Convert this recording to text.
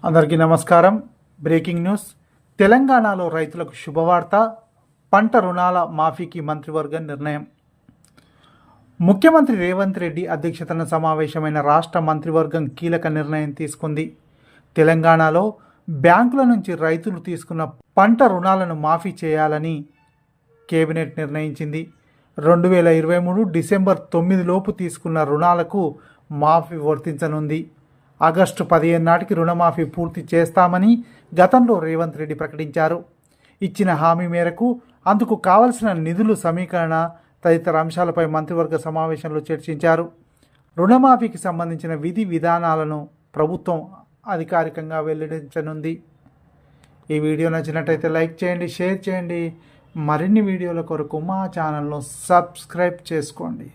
అందరికీ నమస్కారం. Breaking news. తెలంగాణలో రైతులకు శుభవార్త. పంట రుణాల మాఫీకి మంత్రివర్గం నిర్ణయం. ముఖ్యమంత్రి రేవంత్ రెడ్డి అధ్యక్షతన సమావేశమైన రాష్ట్ర మంత్రివర్గం కీలక నిర్ణయం తీసుకుంది. తెలంగాణలో బ్యాంకుల నుంచి రైతులు తీసుకున్న పంట రుణాలను మాఫీ చేయాలని కేబినెట్ నిర్ణయించింది. 2023 డిసెంబర్ 9 లోపు తీసుకున్న రుణాలకు మాఫీ వర్తించనుంది. ఆగస్టు 15 నాటికి రుణమాఫీ పూర్తి చేస్తామని గతంలో రేవంత్ రెడ్డి ప్రకటించారు. ఇచ్చిన హామీ మేరకు అందుకు కావలసిన నిధులు సమీకరణ తదితర అంశాలపై మంత్రివర్గ సమావేశంలో చర్చించారు. రుణమాఫీకి సంబంధించిన విధి విధానాలను ప్రభుత్వం అధికారికంగా వెల్లడించనుంది. ఈ వీడియో నచ్చినట్టయితే లైక్ చేయండి, షేర్ చేయండి. మరిన్ని వీడియోల కొరకు మా ఛానల్ను సబ్స్క్రైబ్ చేసుకోండి.